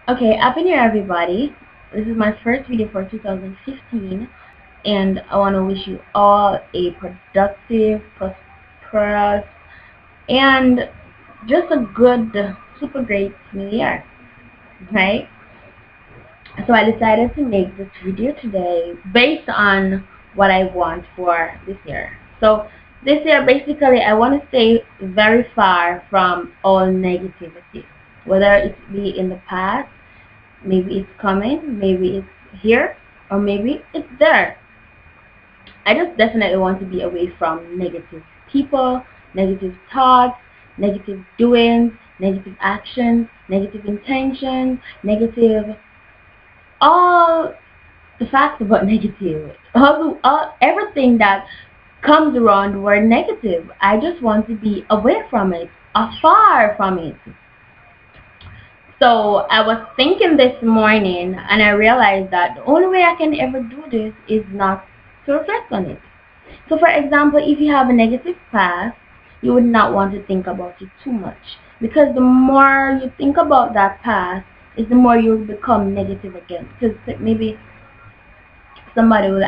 Okay, happy new year everybody. This is my first video for 2015 and I want to wish you all a productive, prosperous, and just a good, super great new year, right? So I decided to make this video today based on what I want for this year. So this year basically I want to stay very far from all negativity, whether it be in the past. Maybe it's coming, maybe it's here, or maybe it's there. I just definitely want to be away from negative people, negative thoughts, negative doings, negative actions, negative intentions, negative, all the facts about negative, everything that comes around were negative. I just want to be away from it, afar from it. So I was thinking this morning and I realized that the only way I can ever do this is not to reflect on it. So for example, if you have a negative past, you would not want to think about it too much. Because the more you think about that past, is the more you become negative again. Because maybe somebody would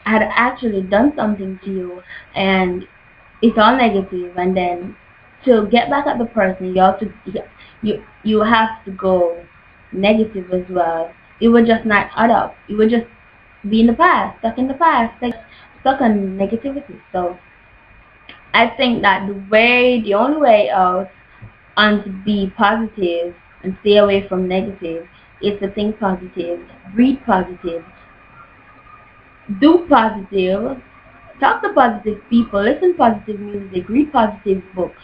had actually done something to you and it's all negative, and then to get back at the person you have to go negative as well. It would just not add up. You would just be in the past, stuck in the past, like stuck on negativity. So I think that the only way out and to be positive and stay away from negative is to think positive, read positive, do positive, talk to positive people, listen positive music, read positive books,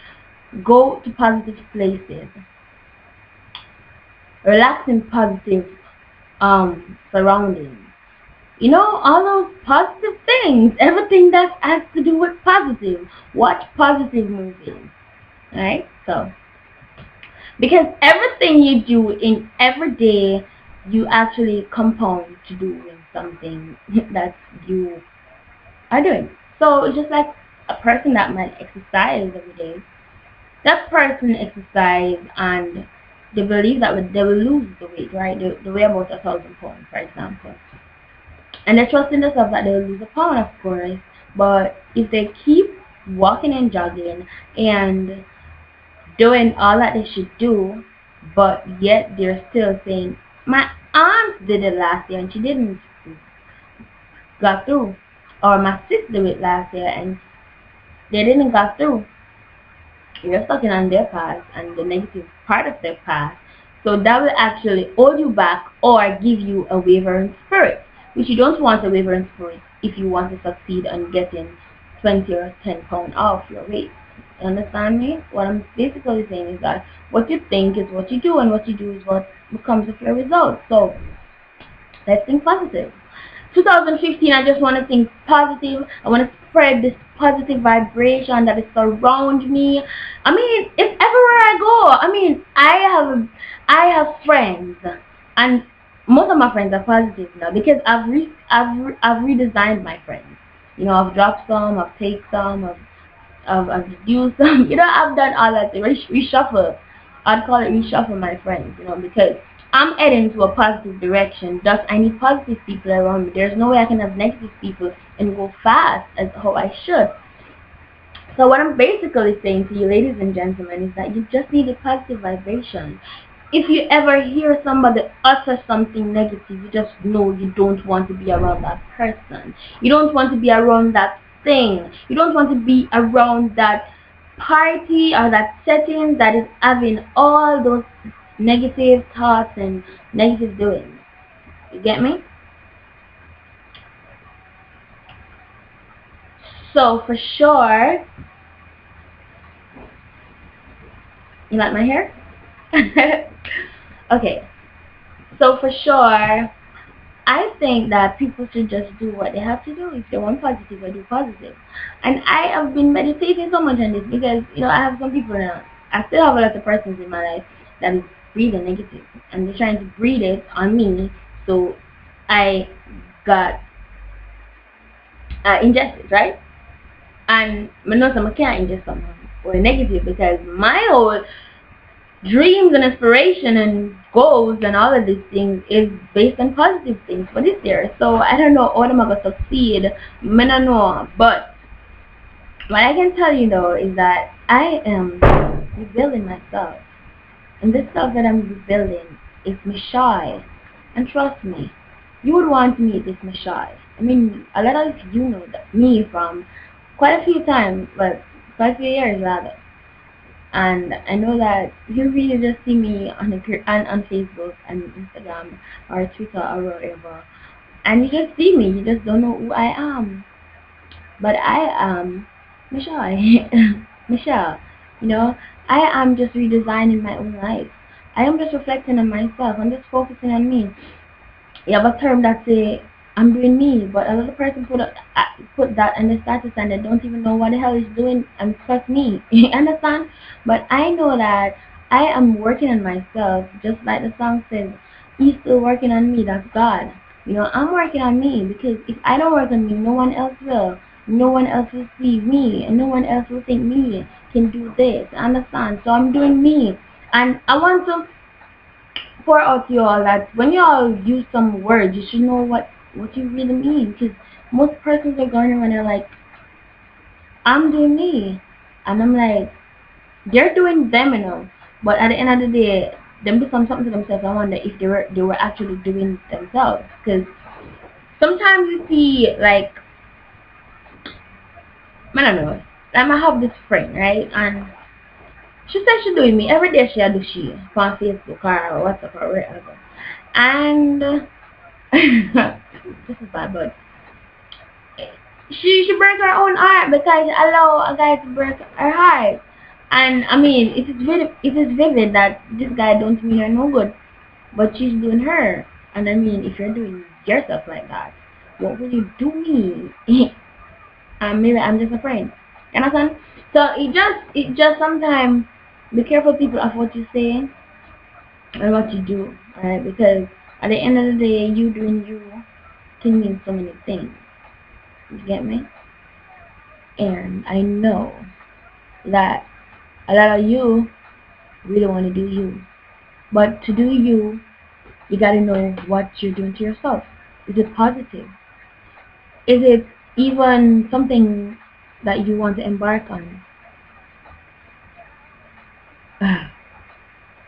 go to positive places, relax in positive surroundings. You know, all those positive things, everything that has to do with positive. Watch positive movies, right? So, because everything you do in every day, you actually compound to doing something that you are doing. So it's just like a person that might exercise every day. That person exercise and they believe that they will lose the weight, right? They weigh about 1,000 pounds, for example. And they trust in themselves that they will lose a pound, of course. But if they keep walking and jogging and doing all that they should do, but yet they're still saying, my aunt did it last year and she didn't got through. Or my sister did it last year and they didn't got through. You're stuck in on their past and the negative part of their past. So that will actually hold you back or give you a wavering spirit, which you don't want a wavering spirit if you want to succeed on getting 20 or 10 pounds off your weight. You understand me? What I'm basically saying is that what you think is what you do, and what you do is what becomes of your results. So let's think positive. 2015, I just want to think positive. I want to spread this positive vibration that is around me. I mean, it's everywhere I go. I mean, I have friends, and most of my friends are positive now because I've redesigned my friends. You know, I've dropped some, I've taken some, I've reduced some. You know, I've done all that reshuffle. I'd call it reshuffle my friends. You know, because I'm heading to a positive direction. Thus, I need positive people around me. There's no way I can have negative people and go fast as how I should. So what I'm basically saying to you, ladies and gentlemen, is that you just need a positive vibration. If you ever hear somebody utter something negative, you just know you don't want to be around that person. You don't want to be around that thing. You don't want to be around that party or that setting that is having all those negative thoughts and negative doings. You get me? So for sure, you like my hair? Okay. So for sure, I think that people should just do what they have to do. If they want positive, they do positive. And I have been meditating so much on this because, you know, I have some people now. I still have a lot of persons in my life that is breathing negative. And they're trying to breathe it on me. So I got ingested, right? And I know some can't ingest something or negative because my whole dreams and inspiration and goals and all of these things is based on positive things for this year. So I don't know how I'm gonna succeed. I don't know, but what I can tell you though is that I am rebuilding myself, and this stuff that I'm rebuilding is me shy. And trust me, you would want to meet this Mashai. I mean, a lot of you know that me from quite a few times, but quite a few years rather. And I know that you really just see me on Facebook and Instagram or Twitter or wherever, and you just see me. You just don't know who I am. But I am Michelle. Michelle. You know, I am just redesigning my own life. I am just reflecting on myself. I'm just focusing on me. You have a term that say I'm doing me, but another person put that in the status and they don't even know what the hell is doing and trust me. You understand? But I know that I am working on myself, just like the song says. He's still working on me. That's God. You know, I'm working on me because if I don't work on me, no one else will. No one else will see me, and no one else will think me can do this. Understand? So I'm doing me, and I want to pour out to y'all that when y'all use some words, you should know what you really mean. Because most persons are going around and they're like, I'm doing me, and I'm like, they're doing them, you know. But at the end of the day, them become something to themselves. I wonder if they were actually doing themselves. Because sometimes you see like, I don't know, like I have this friend, right, and she said she doing me every day. She do she on Facebook or WhatsApp or wherever, and this is bad, but she break her own heart because allow a guy to break her heart. And I mean, it is vivid that this guy don't mean her no good, but she's doing her. And I mean, if you're doing yourself like that, what will you do me? Maybe I'm just a friend. You understand? So it just sometimes be careful people of what you say and what you do, right? Because at the end of the day, you doing you can mean so many things. You get me? And I know that a lot of you really want to do you. But to do you, you got to know what you're doing to yourself. Is it positive? Is it even something that you want to embark on?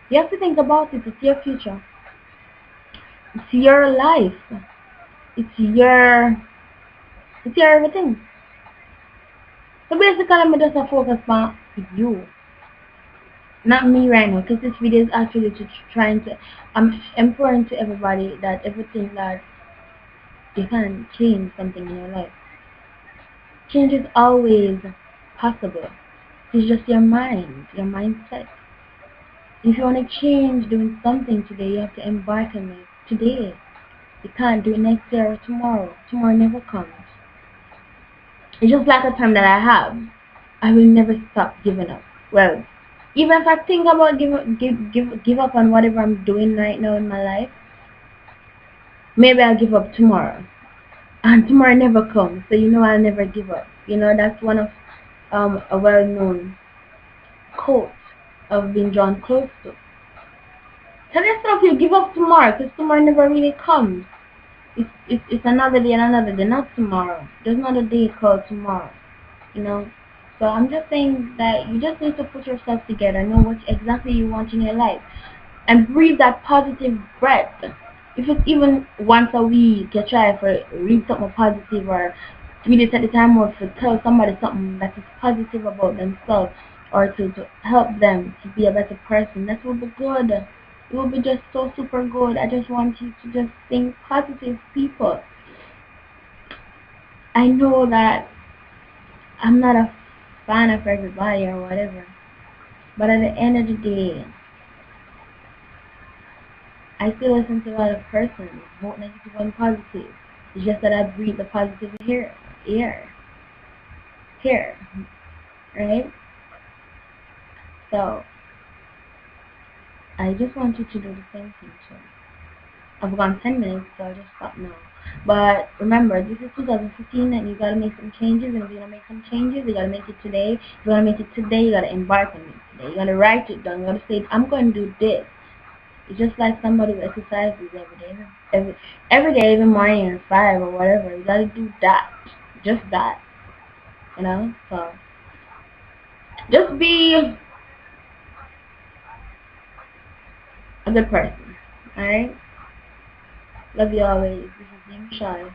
You have to think about it. It's your future. It's your life. It's your everything. So basically, I'm just a focus on you. Not me right now, because this video is actually to trying to, I'm important to everybody that everything that you can change something in your life. Change is always possible. It's just your mind, your mindset. If you want to change doing something today, you have to embark on it today. You can't do it next year or tomorrow. Tomorrow never comes. It's just like a term that I have. I will never stop giving up. Well, even if I think about give up on whatever I'm doing right now in my life, maybe I'll give up tomorrow. And tomorrow never comes, so you know I'll never give up. You know, that's one of a well-known quote of being drawn close to. Tell yourself you give up tomorrow, because tomorrow never really comes. It's another day and another day, not tomorrow. There's not a day called tomorrow, you know. So I'm just saying that you just need to put yourself together, know what exactly you want in your life, and breathe that positive breath. If it's even once a week, you try for read something positive or really take the time out to tell somebody something that is positive about themselves or to help them to be a better person. That will be good. It will be just so super good. I just want you to just think positive, people. I know that I'm not a fan of everybody or whatever, but at the end of the day, I still listen to a lot of persons, both negative and positive. It's just that I breathe the positive here, right? So I just want you to do the same thing too. I've gone 10 minutes, so I'll just stop now. But remember, this is 2015 and you gotta make some changes, and if you're gonna make some changes, you gotta make it today. If you're gonna make it today, you gotta embark on it today. You gotta write it down. You gotta say, I'm gonna do this. It's just like somebody who exercises every day. Every day, even morning at 5 or whatever. You gotta do that. Just that. You know? So, just be a good person. Alright? Love you always. This is Name Shy.